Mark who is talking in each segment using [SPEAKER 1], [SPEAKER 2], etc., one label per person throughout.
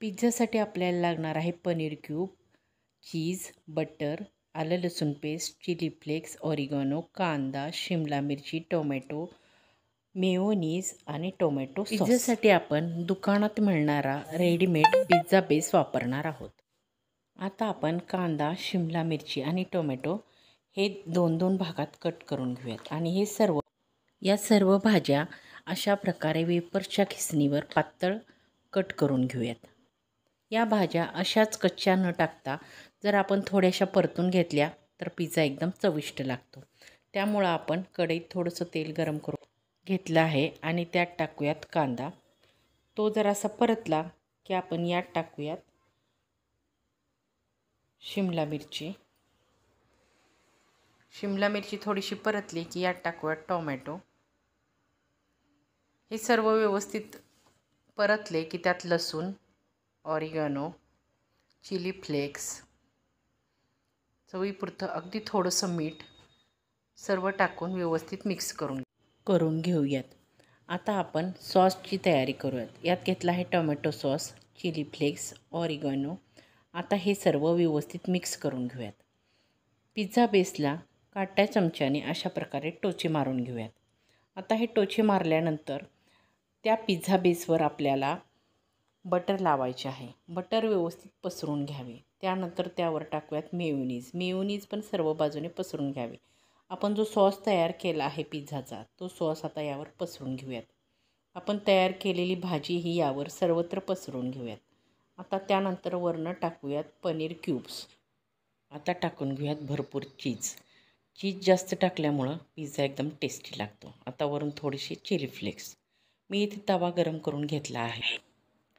[SPEAKER 1] पिझ्झासाठी आपल्याला लागणार आहे पनीर क्यूब, चीज, बटर, आलं लसूण पेस्ट, चिली फ्लेक्स, ऑरिगॅनो, कांदा, शिमला मिरची, टोमॅटो, मेयोनीज आणि टोमॅटो सॉस। पिझ्झासाठी आपण दुकानात मिळणारा रेडीमेड पिझ्झा बेस वापरणार आहोत। आता आपण कांदा, शिमला मिरची आणि टोमॅटो हे 2-2 भागात कट करून घेऊयात आणि या सर्व भाज्या अशा प्रकारे वेफरच्या खिसणीवर पातळ कट करून घेऊयात। या भाज्या अशाच कच्च्या न टाकता जर आपण थोड्याशा परतून घेतल्या तर पिझ्झा एकदम चविष्ट लागतो। त्यामुळे आपण कढईत थोडंसं तेल गरम करून घेतलं आहे आणि त्यात टाकूयात कांदा। तो जरासा परतला की आपण यात टाकूयात शिमला मिरची थोडीशी परतली की यात टाकूयात टोमॅटो। हे सर्व व्यवस्थित परतले की त्यात लसूण, ऑरिगॅनो, चिली फ्लेक्स, चवीपुरतं अगदी थोडंसं मीठ सर्व टाकून व्यवस्थित मिक्स करून घेऊयात। आता आपण सॉसची तयारी करूयात। यात घेतला आहे tomato sauce, chilli flakes, oregano. आता हे सर्व व्यवस्थित मिक्स करून घेऊयात। पिझ्झा बेसला काट्या चमच्याने अशा प्रकारे टोचे मारून घेऊयात। आता हे टोचे मारल्यानंतर त्या पिझ्झा बेसवर आपल्याला बटर लावायचे आहे। बटर व्यवस्थित पसरून घ्यावे। त्यानंतर त्यावर टाकूयात मेयोनीज पण सर्व बाजूने पसरून घ्यावे। आपण जो सॉस तयार केला आहे पिझ्झाचा तो सॉस आता यावर पसरून घेऊयात। आपण तयार केलेली भाजी ही यावर सर्वत्र पसरून घेऊयात। आता त्यानंतर वरनं टाकूयात पनीर क्यूब्स। आता टाकून घेऊयात भरपूर चीज जास्त टाकल्यामुळं पिझ्झा एकदम टेस्टी लागतो। आता वरून थोडीशी चिली फ्लेक्स। मी इथे तवा गरम करून घेतला आहे।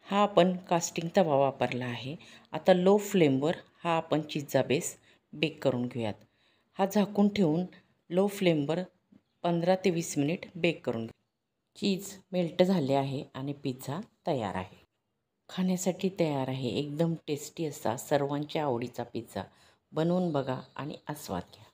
[SPEAKER 1] हा आपण कास्टिंग तवा वापरला आहे। आता लो फ्लेमवर हा आपण पिझ्झा बेस बेक करून घेऊयात। हा झाकून ठेवून लो फ्लेमवर 15 ते 20 मिनिट बेक करून घेऊ। चीज मेल्ट झाले आहे आणि पिझ्झा तयार आहे। खाण्यासाठी तयार आहे। एकदम टेस्टी असा सर्वांच्या आवडीचा पिझ्झा बनवून बघा आणि आस्वाद घ्या।